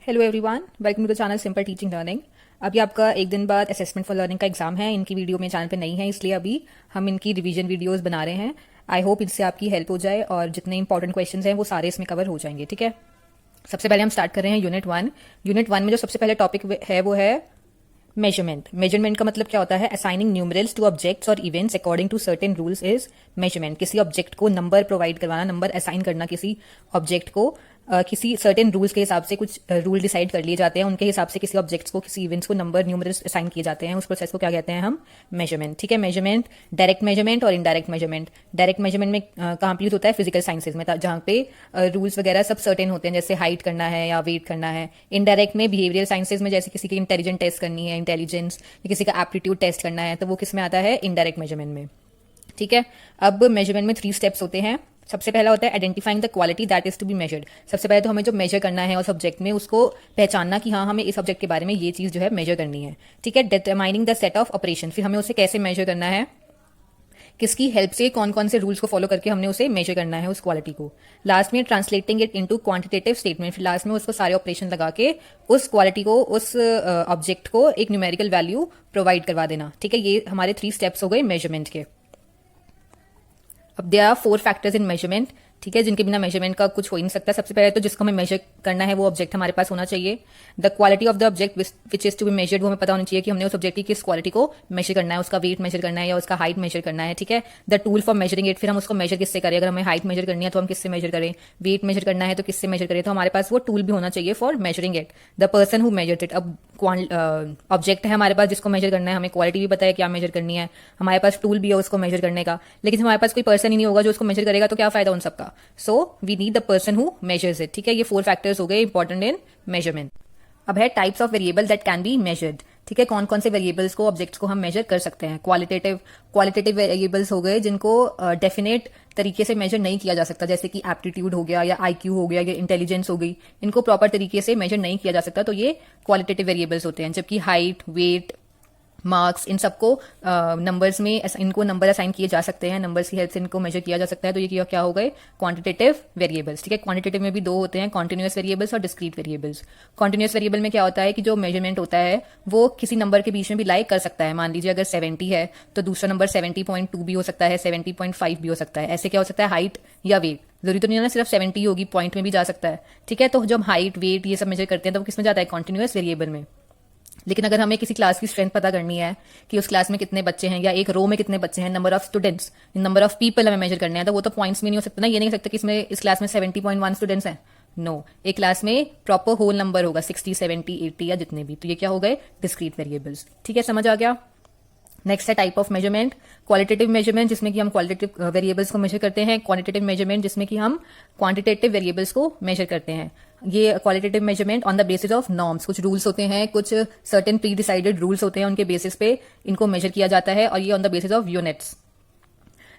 Hello everyone, welcome to the channel simple teaching learning. अभी आपका एक दिन बाद असेसमेंट फॉर लर्निंग का एग्जाम है। इनकी वीडियो मेरे चैनल पे नहीं है, इसलिए अभी हम इनकी रिवीजन वीडियोस बना रहे हैं। आई होप इससे आपकी हेल्प हो जाए और जितने इंपॉर्टेंट क्वेश्चंस हैं वो सारे इसमें कवर हो जाएंगे। ठीक है, सबसे पहले हम स्टार्ट कर रहे हैं यूनिट 1। यूनिट 1 में जो सबसे पहले टॉपिक है वो है मेजरमेंट। मेजरमेंट का मतलब क्या होता है? असाइनिंग न्यूमरल्स टू ऑब्जेक्ट्स और events according to certain rules is measurement. किसी ऑब्जेक्ट को नंबर प्रोवाइड करवाना, नंबर असाइन करना किसी ऑब्जेक्ट को किसी सर्टेन रूल्स के हिसाब से। कुछ रूल डिसाइड कर लिए जाते हैं, उनके हिसाब से किसी ऑब्जेक्ट्स को, किसी इवेंट्स को नंबर न्यूमरल्स असाइन किए जाते हैं। उस प्रोसेस को क्या कहते हैं हम? मेजरमेंट। ठीक है, मेजरमेंट, डायरेक्ट मेजरमेंट और इनडायरेक्ट मेजरमेंट। डायरेक्ट मेजरमेंट में कहाँ पे यूज होता है? फिजिकल साइंसेज में, जहाँ पे रूल्स वगैरह सब सर्टेन होते हैं, जैसे हाइट करना है या वेट करना है। इनडायरेक्ट में बिहेवियरल साइंसेज में, जैसे किसी की इंटेलिजेंस टेस्ट करनी है, इंटेलिजेंस, या किसी का एप्टीट्यूड टेस्ट करना है, तो वो किस में आता है? इनडायरेक्ट मेजरमेंट में। ठीक है, अब मेजरमेंट में 3 स्टेप्स होते हैं। सबसे पहला होता है identifying the quality that is to be measured. सबसे पहले तो हमें जो मेजर करना है उस ऑब्जेक्ट में, उसको पहचानना कि हाँ, हमें इस ऑब्जेक्ट के बारे में ये चीज जो है मेजर करनी है। ठीक है, determining the set of operation. फिर हमें उसे कैसे मेजर करना है, किसकी हेल्प से, कौन कौन से रूल्स को फॉलो करके हमने उसे मेजर करना है उस क्वालिटी को। लास्ट में translating it into quantitative statement. फिर लास्ट में उसको सारे ऑपरेशन लगा के उस क्वालिटी को, उस ऑब्जेक्ट को एक न्यूमेरिकल वैल्यू प्रोवाइड करवा देना। ठीक है, ये हमारे 3 स्टेप्स हो गए मेजरमेंट के। अब there are 4 factors in measurement. ठीक है, जिनके बिना मेजरमेंट का कुछ हो ही नहीं सकता। सबसे पहले तो जिसको हमें मेजर करना है वो ऑब्जेक्ट हमारे पास होना चाहिए। The quality of the object which is to be measured, वो हमें पता होनी चाहिए कि हमने उस ऑब्जेक्ट की किस क्वालिटी को मेजर करना है। उसका वेट मेजर करना है या उसका हाइट मेजर करना है। ठीक है, the tool for measuring it. फिर हम उसको मेजर किससे करें? अगर हमें हाइट मेजर करनी है तो हम किससे मेजर करें? वेट मेजर करना है तो किससे मेजर करें? तो हमारे पास वो टूल भी होना चाहिए for measuring it. The person who measured it. अब ऑब्जेक्ट है हमारे पास जिसको मेजर करना है, हमें क्वालिटी भी पता है क्या मेजर करनी है, हमारे पास टूल भी है उसको मेजर करने का, लेकिन हमारे पास कोई पर्सन ही नहीं होगा जो उसको मेजर करेगा, तो क्या फायदा उन सबका? So we need the person who measures it. ठीक है, ये 4 फैक्टर्स हो गए इंपॉर्टेंट इन मेजरमेंट। अब है types of variable that can be measured. ठीक है, कौन कौन से वेरिएबल्स को, ऑब्जेक्ट्स को हम मेजर कर सकते हैं? क्वालिटेटिव वेरिएबल्स हो गए जिनको डेफिनेट तरीके से मेजर नहीं किया जा सकता, जैसे कि एप्टीट्यूड हो गया या आईक्यू हो गया या इंटेलिजेंस हो गई। इनको प्रॉपर तरीके से मेजर नहीं किया जा सकता, तो ये क्वालिटेटिव वेरिएबल्स होते हैं। जबकि हाइट, वेट, मार्क्स, इन सबको नंबर्स में, इनको नंबर असाइन किए जा सकते हैं, नंबर्स की हेल्प से इनको मेजर किया जा सकता है। तो ये क्या हो गए? Quantitative variables. ठीक है, क्वांटिटेटिव में भी 2 होते हैं, कॉन्टिन्यूअस वेरिएबल्स और डिस्क्रीट वेरिएबल्स। कॉन्टिन्यूअस वेरिएबल में क्या होता है कि जो मेजरमेंट होता है वो किसी नंबर के बीच में भी लाई कर सकता है। मान लीजिए अगर 70 है तो दूसरा नंबर 70.2 भी हो सकता है, 70.5 भी हो सकता है। ऐसे क्या हो सकता है? हाइट या वेट। जरूरी तो नहीं है ना सिर्फ 70 होगी, पॉइंट में भी जा सकता है। ठीक है, तो जब हाइट, वेट ये सब मेजर करते हैं तो किस में जाता है? कॉन्टिन्यूअस वेरिएबल में। लेकिन अगर हमें किसी क्लास की स्ट्रेंथ पता करनी है कि उस क्लास में कितने बच्चे हैं या एक रो में कितने बच्चे हैं, number of students, number of people हमें मेजर करने हैं, तो वो तो पॉइंट्स में नहीं हो सकता ना। ये नहीं हो सकता कि इसमें इस क्लास में 70.1 स्टूडेंट्स हैं। नो, एक क्लास में प्रॉपर होल नंबर होगा, 60, 70, 80 या जितने भी। तो ये क्या हो गए? Discrete variables. ठीक है, समझ आ गया। नेक्स्ट है type of measurement. Qualitative measurement, जिसमें कि हम क्वालिटेटिव वेरिएबल्स को मेजर करते हैं। क्वांटिटेटिव मेजरमेंट, जिसमें कि हम क्वांटिटेटिव वेरिएबल्स को मेजर करते हैं। ये qualitative measurement on the basis of norms, कुछ रूल्स होते हैं, कुछ सर्टेन प्री डिसाइडेड रूल्स होते हैं, उनके बेसिस पे इनको मेजर किया जाता है। और ये on the basis of units.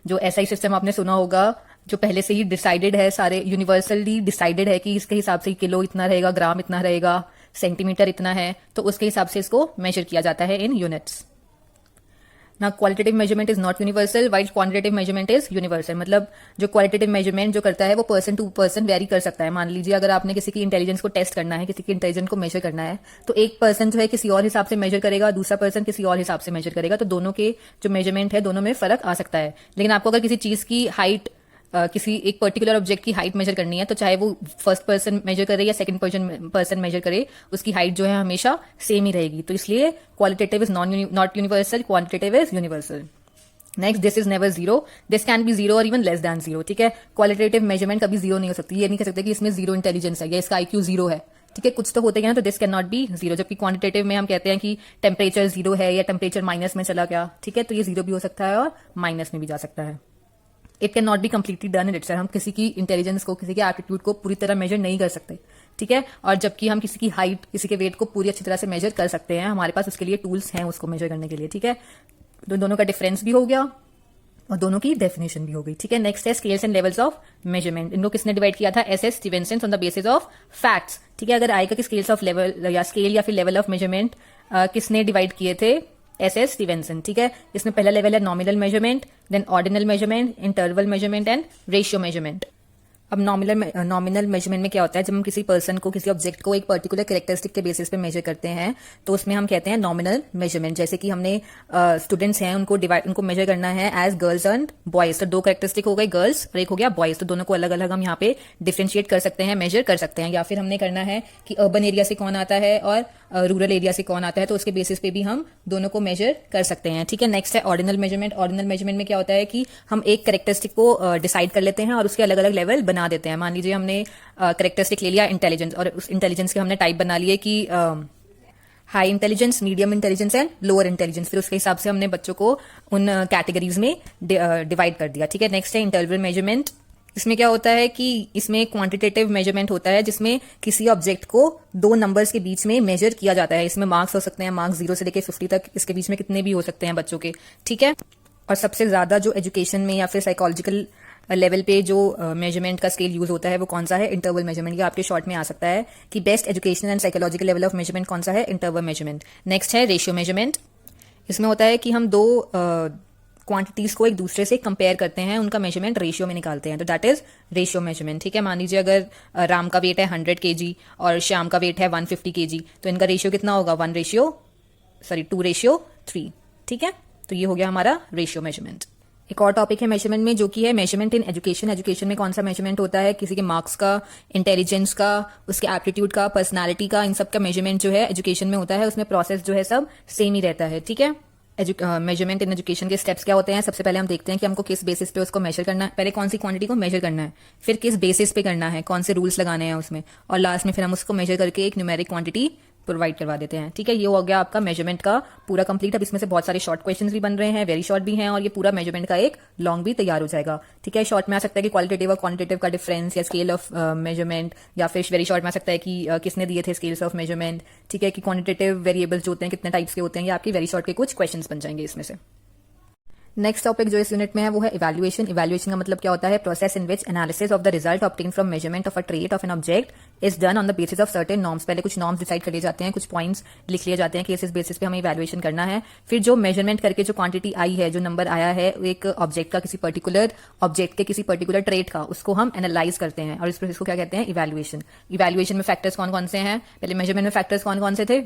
जो एसआई सिस्टम आपने सुना होगा, जो पहले से ही डिसाइडेड है, सारे यूनिवर्सली डिसाइडेड है कि इसके हिसाब से किलो इतना रहेगा, ग्राम इतना रहेगा, सेंटीमीटर इतना है, तो उसके हिसाब से इसको मेजर किया जाता है इन यूनिट्स। ना qualitative measurement is not universal while quantitative measurement is universal. मतलब जो क्वालिटेटिव मेजरमेंट जो करता है वो पर्सन टू पर्सन वेरी कर सकता है। मान लीजिए अगर आपने किसी की इंटेलिजेंस को टेस्ट करना है, किसी की इंटेलिजेंस को मेजर करना है, तो एक पर्सन जो है किसी और हिसाब से मेजर करेगा, दूसरा पर्सन किसी और हिसाब से मेजर करेगा। तो दोनों के जो मेजरमेंट है दोनों में फर्क आ सकता है। लेकिन आपको अगर किसी चीज की हाइट, किसी एक पर्टिकुलर ऑब्जेक्ट की हाइट मेजर करनी है, तो चाहे वो फर्स्ट पर्सन मेजर करे या सेकंड पर्सन मेजर करे, उसकी हाइट जो है हमेशा सेम ही रहेगी। तो इसलिए qualitative is not universal, quantitative is universal. Next, this is never zero, this can be zero और इवन लेस देन जीरो। ठीक है, क्वालिटेटिव मेजरमेंट कभी जीरो नहीं हो सकती। ये नहीं कह सकते कि इसमें जीरो इंटेलिजेंस है या इसका आईक्यू जीरो है। ठीक है, कुछ तो होते हैं ना, तो this can not be zero. जबकि क्वांटिटेटिव में हम कहते हैं कि टेम्परेचर जीरो है या टेम्परेचर माइनस में चला गया। ठीक है, तो ये जीरो भी हो सकता है और माइनस में भी जा सकता है। It can not be completely done in itself. हम किसी की इंटेलिजेंस को, किसी के एप्टीट्यूड को पूरी तरह मेजर नहीं कर सकते। ठीक है, और जबकि हम किसी की हाइट, किसी के वेट को पूरी अच्छी तरह से मेजर कर सकते हैं। हमारे पास उसके लिए टूल्स हैं उसको मेजर करने के लिए। ठीक है, तो दोनों का डिफरेंस भी हो गया और दोनों की डेफिनेशन भी हो गई। ठीक है, नेक्स्ट है scales and levels of measurement. इनको किसने डिवाइड किया था? S Stevenson on the basis of facts. ठीक है, अगर आएगा कि स्केल्स ऑफ लेवल या स्केल या फिर लेवल ऑफ मेजरमेंट किसने डिवाइड किए थे? S Stevenson. ठीक है, इसमें पहला लेवल है nominal measurement, then ordinal measurement, interval measurement and ratio measurement. अब नॉमिनल मेजरमेंट में क्या होता है, जब हम किसी पर्सन को, किसी ऑब्जेक्ट को एक पर्टिकुलर कैरेक्टरिस्टिक के बेसिस पे मेजर करते हैं तो उसमें हम कहते हैं नॉमिनल मेजरमेंट। जैसे कि हमने स्टूडेंट्स हैं उनको मेजर करना है एज गर्ल्स एंड बॉयज, तो 2 कैरेक्टरिस्टिक हो गए गर्ल्स और एक हो गया बॉयज, तो दोनों को अलग अलग हम यहाँ पे डिफरेंशिएट कर सकते हैं, मेजर कर सकते हैं। या फिर हमने करना है कि अर्बन एरिया से कौन आता है और रूरल एरिया से कौन आता है, तो उसके बेसिस पे भी हम दोनों को मेजर कर सकते हैं। ठीक है, नेक्स्ट है ऑर्डिनल मेजरमेंट। ऑर्डिनल मेजरमेंट में क्या होता है कि हम एक कैरेक्टरिस्टिक को डिसाइड कर लेते हैं और उसके अलग अलग लेवल बना देते हैं। मान लीजिए हमने कैरेक्टरिस्टिक ले लिया इंटेलिजेंस, और उस इंटेलिजेंस के हमने टाइप बना लिए कि high intelligence, medium intelligence and lower intelligence. फिर उसके हिसाब से हमने बच्चों को उन कैटेगरीज में डिवाइड कर दिया। ठीक है, नेक्स्ट है इंटरवल मेजरमेंट। इसमें क्या होता है कि इसमें क्वांटिटेटिव मेजरमेंट होता है, जिसमें किसी ऑब्जेक्ट को 2 नंबर्स के बीच में मेजर किया जाता है। इसमें मार्क्स हो सकते हैं, मार्क्स 0 से लेकर 50 तक, इसके बीच में कितने भी हो सकते हैं बच्चों के। ठीक है, और सबसे ज्यादा जो एजुकेशन में या फिर साइकोलॉजिकल लेवल पे जो मेजरमेंट का स्केल यूज होता है वो कौन सा है, इंटरवल मेजरमेंट। ये आपके शॉर्ट में आ सकता है कि best education and psychological level of measurement कौन सा है, इंटरवल मेजरमेंट। नेक्स्ट है रेशियो मेजरमेंट। इसमें होता है कि हम 2 क्वांटिटीज को एक दूसरे से कंपेयर करते हैं, उनका मेजरमेंट रेशियो में निकालते हैं, तो दैट इज रेशियो मेजरमेंट। ठीक है, मान लीजिए अगर राम का वेट है 100 kg और श्याम का वेट है 150 kg, तो इनका रेशियो कितना होगा, 2:3। ठीक है, तो ये हो गया हमारा रेशियो मेजरमेंट। एक और टॉपिक है मेजरमेंट में, जो कि है मेजरमेंट इन एजुकेशन। एजुकेशन में कौन सा मेजरमेंट होता है, किसी के मार्क्स का, इंटेलिजेंस का, उसके एप्टीट्यूड का, पर्सनालिटी का, इन सब का मेजरमेंट जो है एजुकेशन में होता है। उसमें प्रोसेस जो है सब सेम ही रहता है। ठीक है, मेजरमेंट इन एजुकेशन के स्टेप्स क्या होते हैं, सबसे पहले हम देखते हैं कि हमको किस बेसिस पे उसको मेजर करना है। पहले कौन सी क्वांटिटी को मेजर करना है, फिर किस बेसिस पे करना है, कौन से रूल्स लगाने हैं उसमें, और लास्ट में फिर हम उसको मेजर करके एक न्यूमेरिक क्वांटिटी प्रोवाइड करवा देते हैं। ठीक है, ये हो गया आपका मेजरमेंट का पूरा कंप्लीट। अब इसमें से बहुत सारे शॉर्ट क्वेश्चंस भी बन रहे हैं, वेरी शॉर्ट भी हैं, और ये पूरा मेजरमेंट का एक लॉन्ग भी तैयार हो जाएगा। ठीक है, शॉर्ट में आ सकता है कि क्वालिटेटिव और क्वांटिटेटिव का डिफरेंस या स्केल ऑफ मेजरमेंट, या फिर वेरी शॉर्ट में आ सकता है कि किसने दिए थे स्केल्स ऑफ मेजरमेंट। ठीक है, कि क्वांटिटेटिव वेरिएबल्स जो होते हैं कितने टाइप्स के होते हैं, ये आपकी वेरी शॉर्ट के कुछ क्वेश्चंस बन जाएंगे इसमें से। नेक्स्ट टॉपिक जो इस यूनिट में है वो है इवैल्यूएशन। इवैल्यूएशन का मतलब क्या होता है, process in which analysis of the result obtain from measurement of a trait of an object is done on the basis of certain norms. पहले कुछ नॉर्म्स डिसाइड कर लिए जाते हैं, कुछ पॉइंट्स लिख लिए जाते हैं कि इस बेसिस पे हमें इवैल्यूएशन करना है। फिर जो मेजरमेंट करके जो क्वांटिटी आई है, जो नंबर आया है एक ऑब्जेक्ट का, किसी पर्टिकुलर ऑब्जेक्ट के किसी पर्टिकुलर ट्रेट का, उसको हम एनालाइज करते हैं और इस प्रोसेस को क्या कहते हैं, इवैल्यूएशन। इवैल्यूएशन में फैक्टर्स कौन कौन से हैं, पहले मेजरमेंट में फैक्टर्स कौन कौन से थे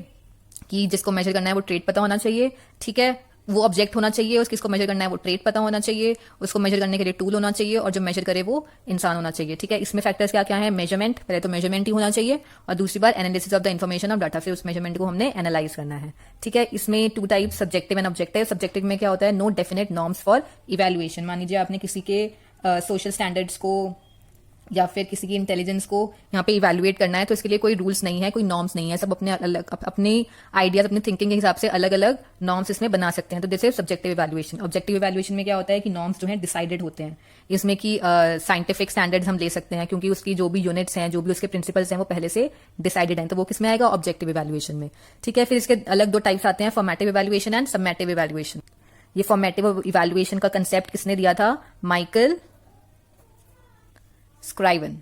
कि जिसको मेजर करना है वो ट्रेट पता होना चाहिए। ठीक है, वो ऑब्जेक्ट होना चाहिए, उसको मेजर करना है वो ट्रेट पता होना चाहिए, उसको मेजर करने के लिए टूल होना चाहिए, और जो मेजर करे वो इंसान होना चाहिए। ठीक है, इसमें फैक्टर्स क्या क्या है, मेजरमेंट, पहले तो मेजरमेंट ही होना चाहिए, और दूसरी बार analysis of the information of data, फिर उस मेजरमेंट को हमने एनालाइज करना है। ठीक है, इसमें 2 type, subjective and objective. Subjective में क्या होता है, no definite norms for evaluation. मान लीजिए आपने किसी के सोशल स्टैंडर्ड्स को या फिर किसी की इंटेलिजेंस को यहाँ पे इवैल्यूएट करना है, तो इसके लिए कोई रूल्स नहीं है, कोई नॉर्म्स नहीं है, सब अपने आइडियाज, अपने थिंकिंग के हिसाब से अलग अलग नॉर्म्स इसमें बना सकते हैं। तो this is subjective evaluation. Objective evaluation में क्या होता है कि नॉर्म्स जो है डिसाइडेड होते हैं, इसमें कि साइंटिफिक स्टैंडर्ड्स हम ले सकते हैं, क्योंकि उसकी जो भी यूनिट्स हैं, जो भी उसके प्रिंसिपल्स हैं, वो पहले से डिसाइडेड हैं, तो वो किसमें आएगा, ऑब्जेक्टिव इवैल्यूएशन में। ठीक है, फिर इसके अलग 2 टाइप्स आते हैं, formative evaluation and summative evaluation. ये फॉर्मेटिव इवैल्यूएशन का कंसेप्ट किसने दिया था, माइकल स्क्राइवन।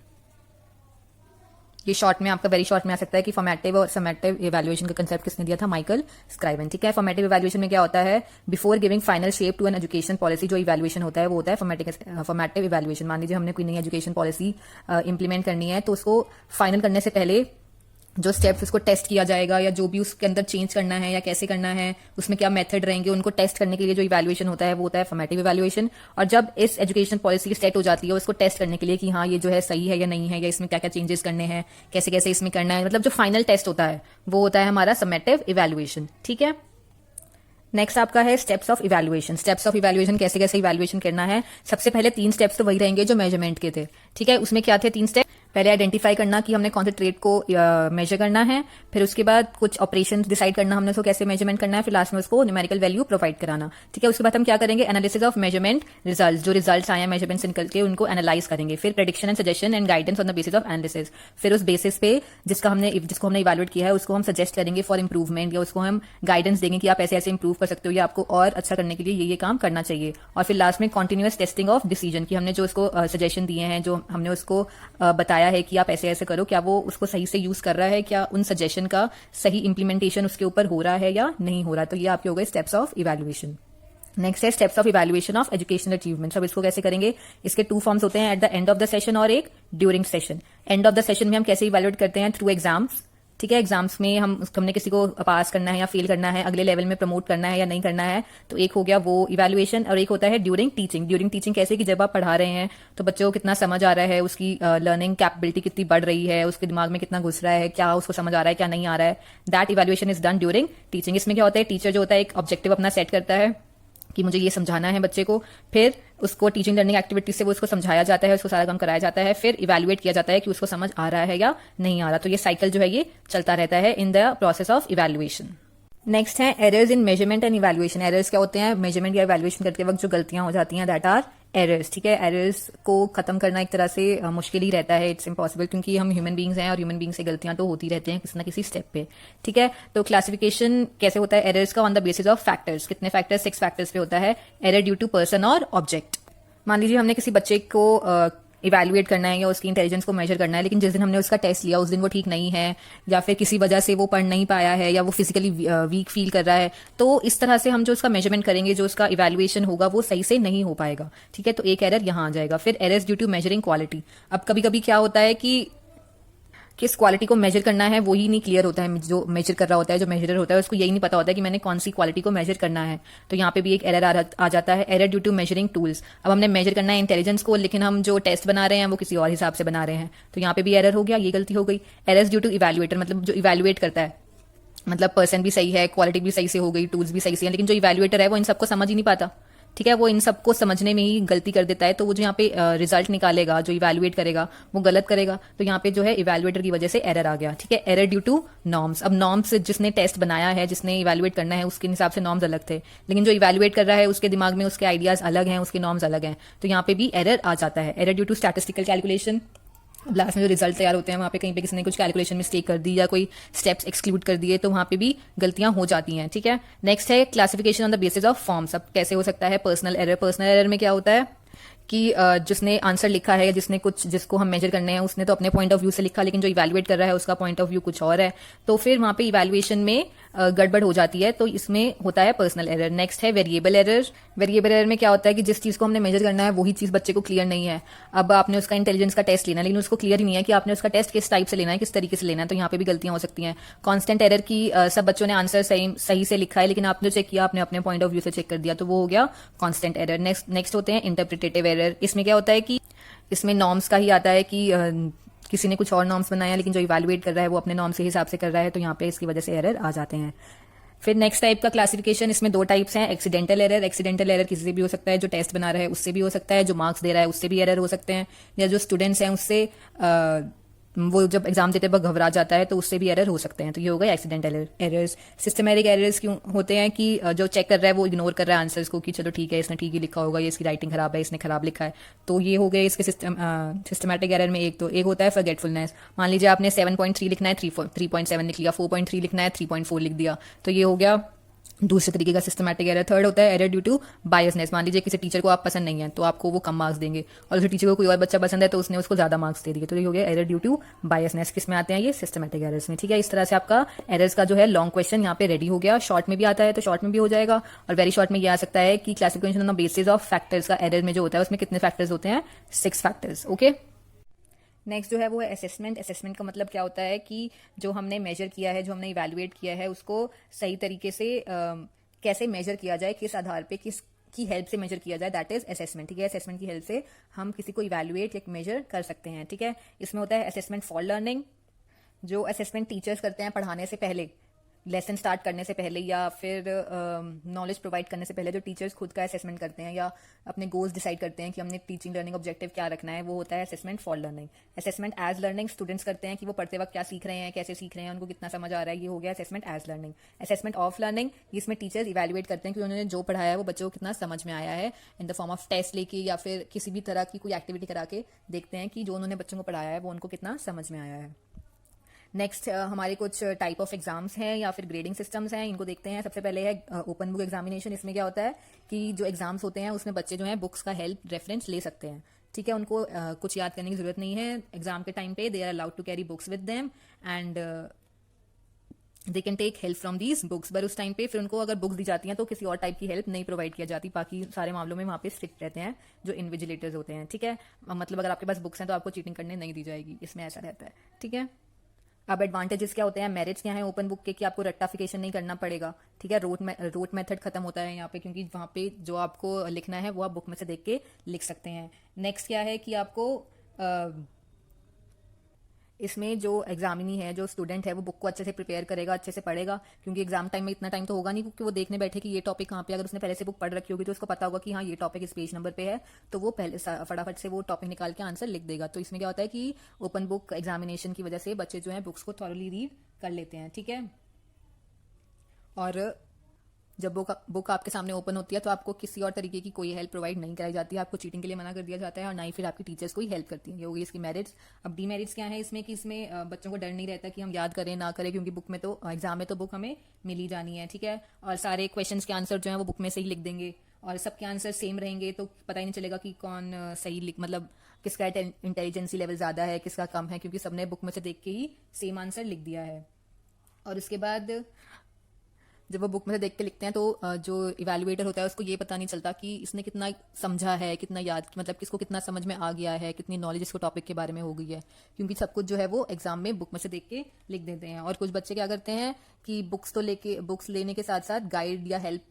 ये शॉर्ट में आपका वेरी शॉर्ट में आ सकता है कि फॉर्मेटिव और समेटिव इवैल्यूएशन का कंसेप्ट किसने दिया था, माइकल स्क्राइवन। ठीक है, फॉर्मेटिव इवैल्यूएशन में क्या होता है, before giving final shape to an education policy, जो इवैल्यूएशन होता है वो होता है फॉर्मेटिव इवैल्यूएशन। मान लीजिए हमने कोई नई एजुकेशन पॉलिसी इंप्लीमेंट करनी है, तो उसको फाइनल करने से पहले जो स्टेप्स उसको टेस्ट किया जाएगा, या जो भी उसके अंदर चेंज करना है या कैसे करना है, उसमें क्या मेथड रहेंगे, उनको टेस्ट करने के लिए जो इवैल्यूएशन होता है वो होता है फॉर्मेटिव इवैल्यूएशन। और जब इस एजुकेशन पॉलिसी सेट हो जाती है, उसको टेस्ट करने के लिए कि हाँ ये जो है सही है या नहीं है, या इसमें क्या क्या चेंजेस करने हैं, कैसे कैसे इसमें करना है, मतलब जो फाइनल टेस्ट होता है वो होता है हमारा समेटिव इवैल्यूएशन। ठीक है, नेक्स्ट आपका है steps of evaluation. Steps of evaluation, कैसे कैसे इवैल्यूएशन करना है। सबसे पहले 3 स्टेप्स तो वही रहेंगे जो मेजरमेंट के थे। ठीक है, उसमें क्या थे 3 स्टेप, पहले आइडेंटिफाई करना कि हमने कौन से ट्रेट को मेजर करना है, फिर उसके बाद कुछ ऑपरेशन डिसाइड करना हमने उसको कैसे मेजरमेंट करना है, फिर लास्ट में उसको न्यूमेरिकल वैल्यू प्रोवाइड कराना। ठीक है, उसके बाद हम क्या करेंगे, एनालिसिस ऑफ मेजरमेंट रिजल्ट, जो रिजल्ट आए हैं मेजरमेंट से निकल के उनको एनालाइज करेंगे, फिर prediction and suggestion and guidance on the basis of analysis. फिर उस बेसिस पे जिसको हमने इवैल्यूएट किया है उसको हम सजेस्ट करेंगे फॉर इंप्रूवमेंट, या उसको हम गाइडेंस देंगे कि आप ऐसे ऐसे इंप्रूव कर सकते हो, या आपको और अच्छा करने के लिए ये काम करना चाहिए। और फिर लास्ट में कॉन्टिन्यूअस टेस्टिंग ऑफ डिसीजन, कि हमने जो उसको सजेशन दिए हैं, जो हमने उसको बताया है कि आप ऐसे ऐसे करो, क्या वो उसको सही से यूज कर रहा है, क्या उन सजेशन का सही इंप्लीमेंटेशन उसके ऊपर हो रहा है या नहीं हो रहा। तो ये आपके हो गए स्टेप्स ऑफ इवैल्यूएशन। नेक्स्ट है steps of evaluation of educational achievement. अब इसको कैसे करेंगे, इसके 2 फॉर्म्स होते हैं, at the end of the session और एक during session. End of the session में हम कैसे इवैल्यूएट करते हैं, थ्रू एग्जाम्स। ठीक है, एग्जाम्स में हमने किसी को पास करना है या फेल करना है, अगले लेवल में प्रमोट करना है या नहीं करना है, तो एक हो गया वो इवैल्यूएशन। और एक होता है ड्यूरिंग टीचिंग। ड्यूरिंग टीचिंग कैसे, कि जब आप पढ़ा रहे हैं तो बच्चों को कितना समझ आ रहा है, उसकी लर्निंग कैपेबिलिटी कितनी बढ़ रही है, उसके दिमाग में कितना घुस रहा है, क्या उसको समझ आ रहा है, क्या नहीं आ रहा है। That evaluation is done during teaching. इसमें क्या होता है, टीचर जो होता है एक ऑब्जेक्टिव अपना सेट करता है कि मुझे ये समझाना है बच्चे को, फिर उसको टीचिंग लर्निंग एक्टिविटीज से वो उसको समझाया जाता है, उसको सारा काम कराया जाता है, फिर इवैल्यूएट किया जाता है कि उसको समझ आ रहा है या नहीं आ रहा। तो ये साइकिल जो है ये चलता रहता है in the process of evaluation. Next है errors in measurement and evaluation. Errors क्या होते हैं, मेजरमेंट या इवैल्यूएशन करते वक्त जो गलतियां हो जाती हैं, दैट आर एरर्स। ठीक है, एरर्स को खत्म करना एक तरह से मुश्किल ही रहता है, इट्स इम्पॉसिबल, क्योंकि हम ह्यूमन बींग्स हैं और ह्यूमन बींग से गलतियां तो होती रहती हैं किसी ना किसी स्टेप पे। ठीक है, तो क्लासिफिकेशन कैसे होता है एरर्स का, on the basis of factors. कितने फैक्टर्स, 6 फैक्टर्स पे होता है। एरर ड्यू टू पर्सन और ऑब्जेक्ट। मान लीजिए हमने किसी बच्चे को इवैल्यूएट करना है या उसकी इंटेलिजेंस को मेजर करना है, लेकिन जिस दिन हमने उसका टेस्ट लिया उस दिन वो ठीक नहीं है, या फिर किसी वजह से वो पढ़ नहीं पाया है, या वो फिजिकली वीक फील कर रहा है, तो इस तरह से हम जो उसका मेजरमेंट करेंगे, जो उसका इवैल्यूएशन होगा, वो सही से नहीं हो पाएगा। ठीक है, तो एक एरर यहां आ जाएगा। फिर errors due to measuring quality. अब कभी कभी क्या होता है कि किस क्वालिटी को मेजर करना है वो ही नहीं क्लियर होता है, जो मेजर कर रहा होता है, जो मेजरर होता है, उसको यही नहीं पता होता है कि मैंने कौन सी क्वालिटी को मेजर करना है। तो यहाँ पे भी एक एरर आ जाता है, error due to measuring tools. अब हमने मेजर करना है इंटेलिजेंस को, लेकिन हम जो टेस्ट बना रहे हैं वो किसी और हिसाब से बना रहे हैं, तो यहाँ पे भी एरर हो गया, ये गलती हो गई। एरर्स ड्यू टू इवैल्यूएटर, मतलब जो इवैल्यूएट करता है, मतलब पर्सन भी सही है, क्वालिटी भी सही से हो गई, टूल्स भी सही से हैं, लेकिन जो इवैल्यूएटर है वो इन सबको समझ ही नहीं पाता। ठीक है, वो इन सबको समझने में ही गलती कर देता है, तो वो जो यहाँ पे रिजल्ट निकालेगा, जो इवैल्यूएट करेगा वो गलत करेगा। तो यहाँ पे जो है इवैल्यूएटर की वजह से एरर आ गया। ठीक है, एरर ड्यू टू नॉर्म्स। अब नॉर्म्स, जिसने टेस्ट बनाया है, जिसने इवैल्यूएट करना है, उसके हिसाब से नॉर्म्स अलग थे, लेकिन जो इवैल्यूएट कर रहा है उसके दिमाग में उसके आइडियाज अलग हैं, उसके नॉर्म्स अलग हैं, तो यहाँ पे भी एरर आ जाता है। Error due to statistical calculation. Last में जो रिजल्ट तैयार होते हैं वहां पे कहीं पे किसी ने कुछ कैलकुलेशन मिस्टेक कर दी या कोई स्टेप्स एक्सक्लूड कर दिए, तो वहां पे भी गलतियां हो जाती हैं। ठीक है, नेक्स्ट है classification on the basis of forms. अब कैसे हो सकता है पर्सनल एरर। पर्सनल एरर में क्या होता है कि जिसने आंसर लिखा है, जिसने कुछ, जिसको हम मेजर करने हैं, उसने तो अपने पॉइंट ऑफ व्यू से लिखा, लेकिन जो इवैल्यूएट कर रहा है उसका पॉइंट ऑफ व्यू कुछ और है, तो फिर वहां पे इवैल्यूएशन में गड़बड़ हो जाती है, तो इसमें होता है पर्सनल एरर। नेक्स्ट है वेरिएबल एरर। वेरिएबल एरर में क्या होता है कि जिस चीज को हमने मेजर करना है वही चीज बच्चे को क्लियर नहीं है। अब आपने उसका इंटेलिजेंस का टेस्ट लेना है, लेकिन उसको क्लियर ही नहीं है कि आपने उसका टेस्ट किस टाइप से लेना है, किस तरीके से लेना है, तो यहाँ पे भी गलतियां हो सकती हैं। कॉन्स्टेंट एरर की सब बच्चों ने आंसर सही से लिखा है, लेकिन आपने चेक किया, आपने अपने पॉइंट ऑफ व्यू से चेक कर दिया, तो वो हो गया कॉन्स्टेंट एरर। नेक्स्ट होते हैं इंटरप्रिटेटिव एरर। इसमें क्या होता है कि इसमें नॉर्म्स का ही आता है कि किसी ने कुछ और नॉर्म्स बनाया, लेकिन जो इवैल्यूएट कर रहा है वो अपने नॉर्म्स के हिसाब से कर रहा है, तो यहाँ पे इसकी वजह से एरर आ जाते हैं। फिर नेक्स्ट टाइप का क्लासिफिकेशन, इसमें 2 टाइप्स हैं। Accidental error. एक्सीडेंटल एरर किसी से भी हो सकता है, जो टेस्ट बना रहा है उससे भी हो सकता है, जो मार्क्स दे रहा है उससे भी एरर हो सकते हैं, या जो स्टूडेंट्स हैं उससे वो जब एग्जाम देते वक्त घबरा जाता है तो उससे भी एरर हो सकते हैं, तो ये हो गए एक्सीडेंटल एरर्स। सिस्टमैटिक एरर्स क्यों होते हैं कि जो चेक कर रहा है वो इग्नोर कर रहा है आंसर्स को, कि चलो ठीक है इसने ठीक ही लिखा होगा, ये इसकी राइटिंग खराब है, इसने खराब लिखा है, तो ये हो गए इसके सिस्टमैटिक एरर में। एक होता है फॉरगेटफुलनेस। मान लीजिए आपने 7.3 लिखना है, 3.7 लिख लिया, 4.3 लिखना है, 3.4 लिख दिया, तो ये हो गया दूसरे तरीके का सिस्टमैटिक एरर। थर्ड होता है एरर ड्यू टू बायसनेस। मान लीजिए किसी टीचर को आप पसंद नहीं है तो आपको वो कम मार्क्स देंगे, और उस टीचर को कोई और बच्चा पसंद है तो उसने उसको ज्यादा मार्क्स दे दिए, तो ये हो गया एरर ड्यू टू बायसनेस। किस में आते हैं ये, सिस्टमैटिक एरर्स में। ठीक है, इस तरह से आपका एरर्स का जो है लॉन्ग क्वेश्चन यहाँ पे रेडी हो गया। शॉर्ट में भी आता है तो शॉर्ट में भी हो जाएगा, और वेरी शॉर्ट में ये आ सकता है कि classification on the basis of factors का एरर में जो होता है उसमें कितने फैक्टर्स होते हैं, 6 फैक्टर्स। ओके, नेक्स्ट जो है वो है असेसमेंट। असेसमेंट का मतलब क्या होता है कि जो हमने मेजर किया है, जो हमने इवैल्यूएट किया है, उसको सही तरीके से कैसे मेजर किया जाए, किस आधार पे, किस की हेल्प से मेजर किया जाए, दैट इज असेसमेंट। ठीक है, असेसमेंट की हेल्प से हम किसी को इवैल्यूएट या मेजर कर सकते हैं। ठीक है, इसमें होता है असेसमेंट फॉर लर्निंग, जो असेसमेंट टीचर्स करते हैं पढ़ाने से पहले, लेसन स्टार्ट करने से पहले, या फिर नॉलेज प्रोवाइड करने से पहले, जो टीचर्स खुद का असेसमेंट करते हैं या अपने गोल्स डिसाइड करते हैं कि हमने टीचिंग लर्निंग ऑब्जेक्टिव क्या रखना है, वो होता है assessment for learning. Assessment as learning, students करते हैं कि वो पढ़ते वक्त क्या सीख रहे हैं, कैसे सीख रहे हैं, उनको कितना समझ आ रहा है, ये हो गया assessment as learning. Assessment of learning, इसमें टीचर्स इवैल्यूएट करते हैं कि उन्होंने जो पढ़ाया है वो बच्चों को कितना समझ में आया है, in the form of test लेके या फिर किसी भी तरह की कोई एक्टिविटी करा के देखते हैं कि जो उन्होंने बच्चों को पढ़ाया है वो उनको कितना समझ में आया है। नेक्स्ट हमारे कुछ टाइप ऑफ एग्जाम्स हैं या फिर ग्रेडिंग सिस्टम्स हैं, इनको देखते हैं। सबसे पहले है ओपन बुक एग्जामिनेशन। इसमें क्या होता है कि जो एग्जाम्स होते हैं उसमें बच्चे जो हैं बुक्स का हेल्प रेफरेंस ले सकते हैं। ठीक है, उनको कुछ याद करने की जरूरत नहीं है एग्जाम के टाइम पे, they are allowed to carry books with them, and they can take help from these books, पर उस टाइम पे फिर उनको अगर बुक्स दी जाती हैं तो किसी और टाइप की हेल्प नहीं प्रोवाइड किया जाती, बाकी सारे मामलों में वहाँ पे स्ट्रिक्ट रहते हैं जो इन्विजिलेटर्स होते हैं, ठीक है। मतलब अगर आपके पास बुक्स हैं तो आपको चीटिंग करने नहीं दी जाएगी, इसमें ऐसा रहता है, ठीक है। अब एडवांटेजेस क्या होते हैं, मेरिट्स क्या है ओपन बुक के, कि आपको रट्टाफिकेशन नहीं करना पड़ेगा, ठीक है। रोट मेथड खत्म होता है यहाँ पे, क्योंकि वहाँ पे जो आपको लिखना है वो आप बुक में से देख के लिख सकते हैं। नेक्स्ट क्या है कि आपको इसमें जो एग्जामिनी है, जो स्टूडेंट है, वो बुक को अच्छे से प्रिपेयर करेगा, अच्छे से पढ़ेगा, क्योंकि एग्जाम टाइम में इतना टाइम तो होगा नहीं क्योंकि वो देखने बैठे कि ये टॉपिक कहाँ पे, अगर उसने पहले से बुक पढ़ रखी होगी तो उसको पता होगा कि हाँ ये टॉपिक इस पेज नंबर पे है, तो वो पहले फटाफट से वो टॉपिक निकाल के आंसर लिख देगा। तो इसमें क्या होता है कि ओपन बुक एग्जामिनेशन की वजह से बच्चे जो है बुक्स को थॉरली रीड कर लेते हैं, ठीक है। और जब बुक आपके सामने ओपन होती है तो आपको किसी और तरीके की कोई हेल्प प्रोवाइड नहीं कराई जाती है, आपको चीटिंग के लिए मना कर दिया जाता है और ना ही फिर आपकी टीचर्स कोई हेल्प करती है। ये होगी इसकी मेरिट्स। अब डीमेरिट्स क्या है इसमें, कि इसमें बच्चों को डर नहीं रहता कि हम याद करें ना करें, क्योंकि बुक में तो एग्जाम में तो बुक हमें मिल ही जानी है, ठीक है। और सारे क्वेश्चन के आंसर जो है वो बुक में से ही लिख देंगे और सबके आंसर सेम रहेंगे, तो पता ही नहीं चलेगा कि कौन सही लिख, मतलब किसका इंटेलिजेंसी लेवल ज़्यादा है किसका कम है, क्योंकि सबने बुक में से देख के ही सेम आंसर लिख दिया है। और उसके बाद जब वो बुक में से देख के लिखते हैं तो जो इवैल्यूएटर होता है उसको ये पता नहीं चलता कि इसने कितना समझा है, कितना याद, मतलब किसको कितना समझ में आ गया है, कितनी नॉलेज इसको टॉपिक के बारे में हो गई है, क्योंकि सब कुछ जो है वो एग्जाम में बुक में से देख के लिख देते हैं। और कुछ बच्चे क्या करते हैं कि बुक्स लेने के साथ साथ गाइड या हेल्प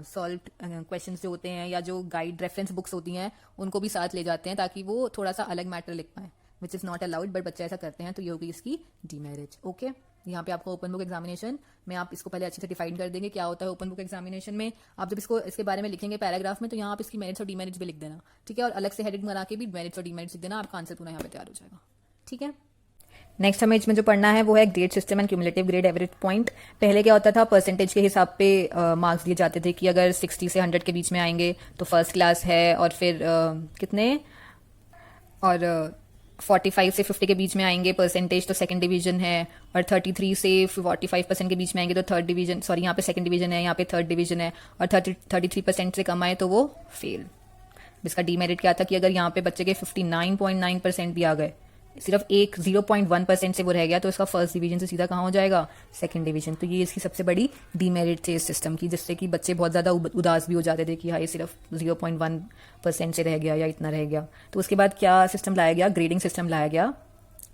सॉल्व क्वेश्चन जो होते हैं या जो गाइड रेफरेंस बुक्स होती हैं उनको भी साथ ले जाते हैं ताकि वो थोड़ा सा अलग मैटर लिख पाए, which is not allowed, but बच्चे ऐसा करते हैं, तो ये होगी इसकी डीमेरिट। ओके, यहाँ पे आपको ओपन बुक एग्जामिनेशन में आप इसको पहले अच्छे से डिफाइन कर देंगे क्या होता है ओपन बुक एग्जामिनेशन में। आप जब इसके बारे में लिखेंगे पैराग्राफ में तो यहाँ आप इसकी मेरिट्स और डीमेरिट्स भी लिख देना, ठीक है। और अलग से हेडिंग बना के भी मेरिट्स और डीमेरिट्स लिख देना, आपका आंसर पूरा यहाँ पे तैयार हो जाएगा, ठीक है। नेक्स्ट हमें इसमें जो पढ़ना है वो है grade system and cumulative grade average point. पहले क्या होता था, परसेंटेज के हिसाब पे मार्क्स दिए जाते थे कि अगर 60 से 100 के बीच में आएंगे तो फर्स्ट क्लास है, और फिर कितने, और 45 से 50 के बीच में आएंगे परसेंटेज तो सेकंड डिवीजन है, और 33 से 45% के बीच में आएंगे तो थर्ड डिवीजन, सॉरी यहाँ पे सेकंड डिवीजन है, यहाँ पे थर्ड डिवीजन है, और 33% से कम आए तो वो फेल। जिसका डीमेरिट क्या था कि अगर यहाँ पे बच्चे के 59.9% भी आ गए, सिर्फ एक 0.1% से वो रह गया, तो इसका फर्स्ट डिवीजन से सीधा कहाँ हो जाएगा, सेकंड डिवीजन। तो ये इसकी सबसे बड़ी डीमेरिट थी इस सिस्टम की, जिससे कि बच्चे बहुत ज़्यादा उदास भी हो जाते थे कि हाँ ये सिर्फ 0.1% से रह गया या इतना रह गया। तो उसके बाद क्या सिस्टम लाया गया, ग्रेडिंग सिस्टम लाया गया,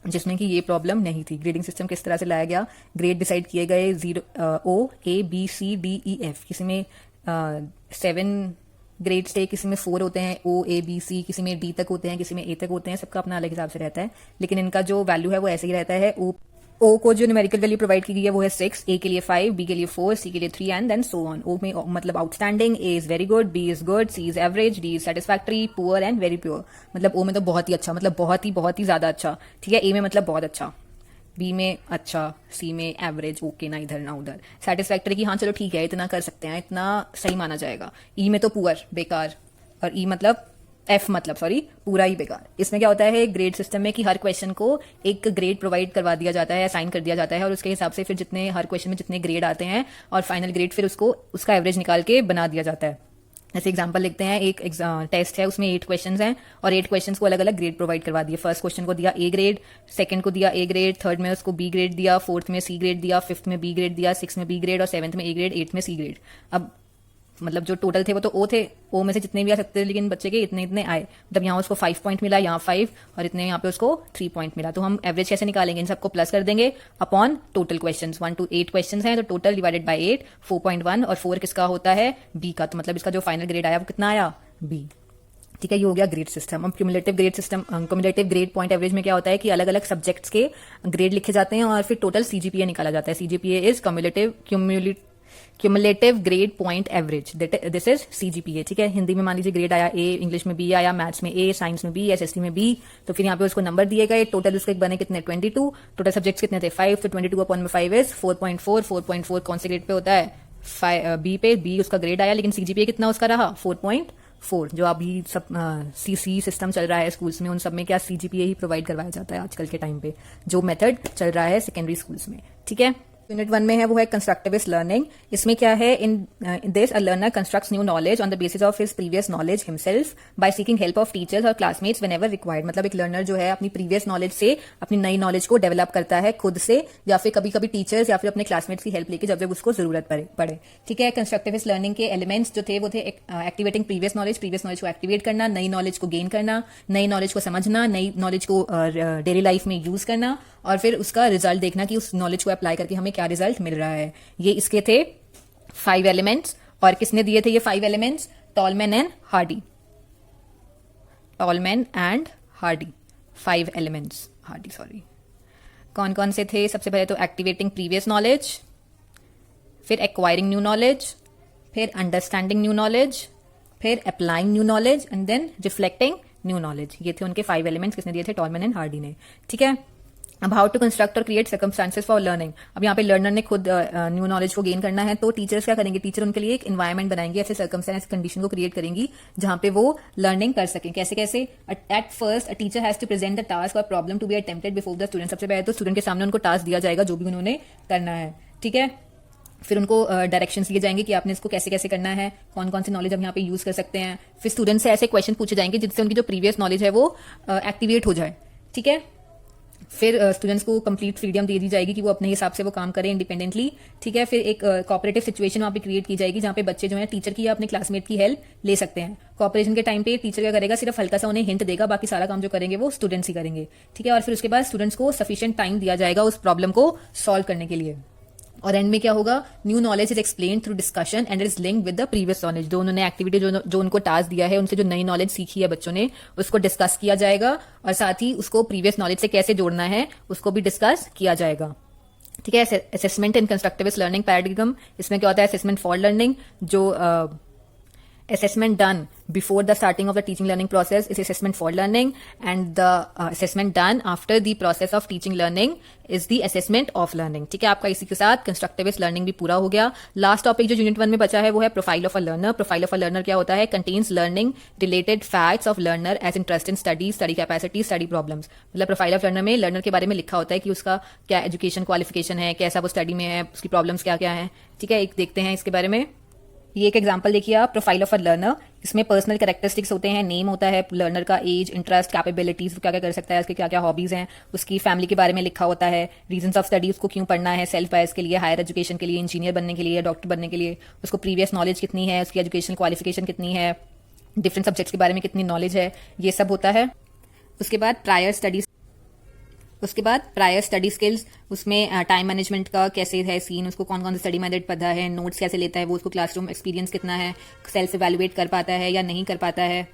जिसमें कि ये प्रॉब्लम नहीं थी। ग्रेडिंग सिस्टम किस तरह से लाया गया, ग्रेड डिसाइड किए गए OABCDEF, किसी में 7 ग्रेड्स थे, किसी में 4 होते हैं OABC, किसी में D तक होते हैं, किसी में A तक होते हैं, सबका अपना अलग हिसाब से रहता है, लेकिन इनका जो वैल्यू है वो ऐसे ही रहता है। O को जो न्यूमेरिकल वैल्यू प्रोवाइड की गई है वो है 6, A के लिए 5, B के लिए 4, C के लिए 3 and then so on. O में मतलब outstanding, A is very good, B is good, C is average, D is satisfactory, poor and very pure. मतलब O में तो बहुत ही अच्छा, मतलब बहुत ही ज्यादा अच्छा, ठीक है। A में मतलब बहुत अच्छा, बी में अच्छा, सी में एवरेज, ओके ना इधर ना उधर, सेटिस्फैक्टरी की हाँ चलो ठीक है इतना कर सकते हैं, इतना सही माना जाएगा। ई में तो पुअर, बेकार, और ई मतलब एफ मतलब सॉरी पूरा ही बेकार। इसमें क्या होता है ग्रेड सिस्टम में कि हर क्वेश्चन को एक ग्रेड प्रोवाइड करवा दिया जाता है, असाइन कर दिया जाता है, और उसके हिसाब से फिर जितने हर क्वेश्चन में जितने ग्रेड आते हैं और फाइनल ग्रेड फिर उसको उसका एवरेज निकाल के बना दिया जाता है। जैसे एग्जांपल लिखते हैं, एक टेस्ट है उसमें 8 क्वेश्चंस हैं और 8 क्वेश्चंस को अलग अलग ग्रेड प्रोवाइड करवा दिए। फर्स्ट क्वेश्चन को दिया A ग्रेड, सेकंड को दिया A ग्रेड, थर्ड में उसको B ग्रेड दिया, फोर्थ में C ग्रेड दिया, फिफ्थ में B ग्रेड दिया, सिक्स में B ग्रेड और सेवंथ में A ग्रेड, एट्थ में C ग्रेड। अब मतलब जो टोटल थे वो तो O थे, O में से जितने भी आ सकते थे, लेकिन बच्चे के इतने इतने आए, मतलब यहाँ उसको 5 पॉइंट मिला, यहाँ 5 और इतने यहाँ पे उसको 3 पॉइंट मिला। तो हम एवरेज कैसे निकालेंगे, इन सबको प्लस कर देंगे upon total questions. 1 to 8 questions हैं तो टोटल डिवाइडेड बाय 8, 4.1, और 4 किसका होता है, B का, तो मतलब इसका जो फाइनल ग्रेड आया वो कितना आया, B। ठीक है, ये हो गया ग्रेड सिस्टम। अब cumulative grade system, cumulative grade point average में क्या होता है कि अलग अलग सब्जेक्ट्स के ग्रेड लिखे जाते हैं और फिर टोटल CGPA निकाला जाता है। CGPA is cumulative grade point average, this is CGPA। ठीक है, हिंदी में मान लीजिए ग्रेड आया A, इंग्लिश में B आया, मैथ्स में A, साइंस में B, SST में B, तो फिर यहाँ पे उसको नंबर दिए गए, टोटल उसके बने कितने 22, टोटल सब्जेक्ट्स कितने थे 5, तो 22 अपॉन में 5 इज 4.4, 4.4 कौन से ग्रेड पे होता है, B पे, B उसका ग्रेड आया, लेकिन CGPA कितना उसका रहा 4.4। जो अभी सब CC सिस्टम चल रहा है स्कूल्स में, उन सब में क्या CGPA ही प्रोवाइड करवाया जाता है आजकल के टाइम पे, जो मेथड चल रहा है सेकेंडरी स्कूल्स में। ठीक है, यूनिट 1 में है वो है कंस्ट्रक्टिविस्ट लर्निंग। इसमें क्या है, in this a learner constructs new knowledge on the basis of his previous knowledge himself by seeking help of teachers और क्लासमेट्स व्हेनेवर रिक्वायर्ड। मतलब एक लर्नर जो है अपनी प्रीवियस नॉलेज से अपनी नई नॉलेज को डेवलप करता है खुद से, या फिर कभी कभी टीचर्स या फिर अपने क्लासमेट्स की हेल्प लेके जब जब उसको जरूरत पड़े। ठीक है, कंस्ट्रक्टिविस्ट लर्निंग के एलिमेंट्स जो थे वो थे एक्टिवेटिंग प्रीवियस नॉलेज को एक्टिवेट करना, नई नॉलेज को गेन करना, नई नॉलेज को समझना, नई नॉलेज को डेली लाइफ में यूज करना, और फिर उसका रिजल्ट देखना कि उस नॉलेज को अप्लाई करके हमें क्या रिजल्ट मिल रहा है। ये इसके थे 5 एलिमेंट्स। और किसने दिए थे ये 5 elements? Tolman and Hardy. Tolman and Hardy 5 elements. Hardy sorry. कौन कौन से थे? सबसे पहले तो एक्टिवेटिंग प्रीवियस नॉलेज, फिर एक्वायरिंग न्यू नॉलेज, फिर अंडरस्टैंडिंग न्यू नॉलेज, फिर applying new knowledge and then reflecting new knowledge. ये थे उनके 5 एलिमेंट्स। किसने दिए थे? टॉलमैन एंड हार्डी ने। ठीक है, अब हाउ टू कंस्ट्रक्ट और क्रिएट सर्कमस्टांसेस फॉर लर्निंग। अब यहाँ पे लर्नर ने खुद न्यू नॉलेज को गेन करना है, तो टीचर्स क्या करेंगे? टीचर उनके लिए एक एनवायरमेंट बनाएंगे, ऐसे सर्कमस्टांस कंडीशन को क्रिएट करेंगी जहां पे वो लर्निंग कर सकें। कैसे कैसे? At first a teacher has to present the task और problem to be attempted before the student. सबसे पहले तो स्टूडेंट के सामने उनको टास्क दिया जाएगा जो भी उन्होंने करना है। ठीक है, फिर उनको डायरेक्शंस दिए जाएंगे कि आपने इसको कैसे कैसे करना है, कौन कौन सी नॉलेज हम यहाँ पे यूज कर सकते हैं। फिर स्टूडेंट से ऐसे क्वेश्चन पूछे जाएंगे जिससे उनकी जो प्रीवियस नॉलेज है वो एक्टिवेट हो जाए। ठीक है, फिर स्टूडेंट्स को कंप्लीट फ्रीडम दे दी जाएगी कि वो अपने हिसाब से वो काम करें इंडिपेंडेंटली। ठीक है, फिर एक कोऑपरेटिव सिचुएशन वहां पे क्रिएट की जाएगी जहां पे बच्चे जो है टीचर की या अपने क्लासमेट की हेल्प ले सकते हैं। कोऑपरेशन के टाइम पे टीचर क्या करेगा? सिर्फ हल्का सा उन्हें हिंट देगा, बाकी सारा काम जो करेंगे वो स्टूडेंट्स ही करेंगे। ठीक है, और फिर उसके बाद स्टूडेंट्स को सफिशिएंट टाइम दिया जाएगा उस प्रॉब्लम को सॉल्व करने के लिए। और एंड में क्या होगा? New knowledge is explain through discussion and is link with the previous knowledge. जो उन्होंने एक्टिविटी जो उनको टास्क दिया है, उनसे जो नई नॉलेज सीखी है बच्चों ने, उसको डिस्कस किया जाएगा और साथ ही उसको प्रीवियस नॉलेज से कैसे जोड़ना है उसको भी डिस्कस किया जाएगा। ठीक है, assessment in constructivist learning paradigm. इसमें क्या होता है? Assessment for learning. जो assessment done before the starting of the teaching learning process is assessment for learning, and the assessment done after the process of teaching learning is the assessment of learning। ठीक है, आपका इसी के साथ constructivist learning भी पूरा हो गया। लास्ट टॉपिक जो यूनिट 1 में बचा है वो है profile of a learner. Profile of a learner क्या होता है? Contains learning related facts of learner as interest in study, study capacity, study problems. मतलब प्रोफाइल ऑफ लर्नर में लर्नर के बारे में लिखा होता है कि उसका क्या एजुकेशन क्वालिफिकेशन है, कैसा वो स्टडी में है, उसकी प्रॉब्लम्स क्या क्या है। ठीक है, एक देखते हैं इसके बारे में। ये एक एग्जांपल देखिए आप, प्रोफाइल ऑफ अ लर्नर। इसमें पर्सनल कैरेक्टरिस्टिक्स होते हैं, नेम होता है लर्नर का, एज, इंटरेस्ट, कैपेबिलिटीज, क्या क्या कर सकता है, उसके क्या क्या हॉबीज हैं, उसकी फैमिली के बारे में लिखा होता है, रीजंस ऑफ स्टडी, उसको क्यों पढ़ना है, सेल्फ बायस के लिए, हायर एजुकेशन के लिए, इंजीनियर बनने के लिए, डॉक्टर बनने के लिए, उसको प्रीवियस नॉलेज कितनी है, उसकी एजुकेशनल क्वालिफिकेशन कितनी है, डिफरेंट सब्जेक्ट्स के बारे में कितनी नॉलेज है, ये सब होता है। उसके बाद प्रायर स्टडी स्किल्स। उसमें टाइम मैनेजमेंट का कैसे है सीन, उसको कौन कौन सा स्टडी मेथड पता है, नोट्स कैसे लेता है वो, उसको क्लासरूम एक्सपीरियंस कितना है, सेल्फ इवैल्यूएट कर पाता है या नहीं कर पाता है।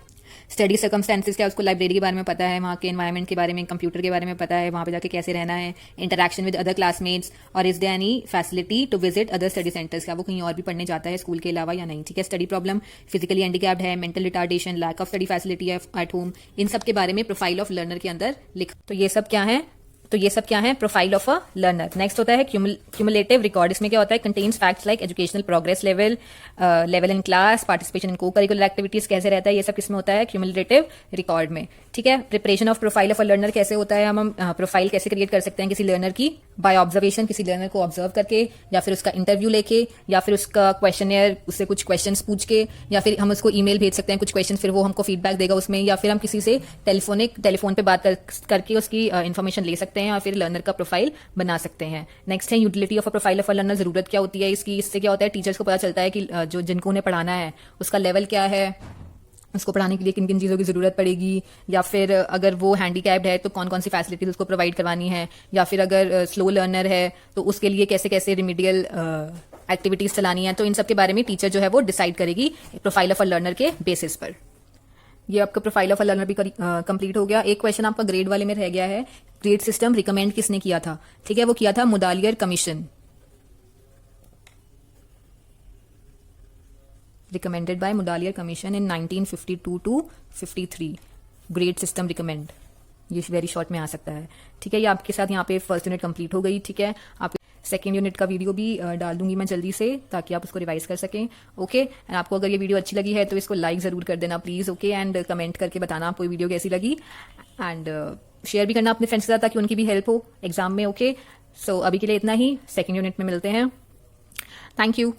स्टडी सर्कमस्टेंसेस क्या, उसको लाइब्रेरी के बारे में पता है, वहाँ के एनवायरनमेंट के बारे में, कंप्यूटर के बारे में पता है, वहाँ पे जाके कैसे रहना है, इंटरेक्शन विद अदर क्लासमेट्स, और is there any facility to visit other study centres, क्या वो कहीं और भी पढ़ने जाता है स्कूल के अलावा या नहीं। ठीक है, स्टडी प्रॉब्लम, फिजिकली हैंडीकैप्ड है, mental retardation, lack of study facility at home, इन सब के बारे में प्रोफाइल ऑफ लर्नर के अंदर लिखा। तो ये सब क्या है? Profile of a learner. Next होता है क्यूमुलेटिव रिकॉर्ड। इसमें क्या होता है? Contains facts like educational progress level, level in class, participation in को करिकुलर एक्टिविटीज कैसे रहता है, ये सब किसमें होता है? क्यूमुलेटिव रिकॉर्ड में। ठीक है, preparation of profile of a learner कैसे होता है? हम प्रोफाइल कैसे क्रिएट कर सकते हैं किसी लर्नर की? बाय ऑब्जर्वेशन, किसी लर्नर को ऑब्जर्व करके, या फिर उसका इंटरव्यू लेके, या फिर उसका क्वेश्चनर, उससे कुछ क्वेश्चंस पूछ के, या फिर हम उसको ईमेल भेज सकते हैं कुछ क्वेश्चन, फिर वो हमको फीडबैक देगा उसमें, या फिर हम किसी से टेलीफोन पे बात करके उसकी इन्फॉर्मेशन ले सकते हैं और फिर लर्नर का प्रोफाइल बना सकते हैं। नेक्स्ट है utility of a profile of a learner. जरूरत क्या होती है इसकी? इससे क्या होता है? टीचर्स को पता चलता है कि जो जिनको उन्हें पढ़ाना है उसका लेवल क्या है, उसको पढ़ाने के लिए किन किन चीज़ों की ज़रूरत पड़ेगी, या फिर अगर वो हैंडीकैप्ड है तो कौन कौन सी फैसिलिटीज उसको प्रोवाइड करवानी है, या फिर अगर स्लो लर्नर है तो उसके लिए कैसे कैसे रिमीडियल एक्टिविटीज चलानी है। तो इन सब के बारे में टीचर जो है वो डिसाइड करेगी प्रोफाइल ऑफ अ लर्नर के बेसिस पर। ये आपका प्रोफाइल ऑफ अ लर्नर भी कंप्लीट हो गया। एक क्वेश्चन आपका ग्रेड वाले में रह गया है, ग्रेड सिस्टम रिकमेंड किसने किया था? ठीक है, वो किया था Mudaliar commission, recommended by Mudaliar Commission in 1952 to 53। Grade system recommend, ये वेरी शॉर्ट में आ सकता है। ठीक है, ये आपके साथ यहाँ पे फर्स्ट यूनिट कंप्लीट हो गई। ठीक है, आप सेकेंड यूनिट का वीडियो भी डाल दूंगी मैं जल्दी से, ताकि आप उसको रिवाइज कर सकें। ओके, एंड आपको अगर ये वीडियो अच्छी लगी है तो इसको लाइक जरूर कर देना प्लीज। ओके, एंड कमेंट करके बताना आपको वीडियो कैसी लगी, एंड शेयर भी करना अपने फ्रेंड्स के साथ ताकि उनकी भी हेल्प हो एग्जाम में। ओके, सो अभी के लिए इतना ही, सेकेंड यूनिट में मिलते हैं। Thank you.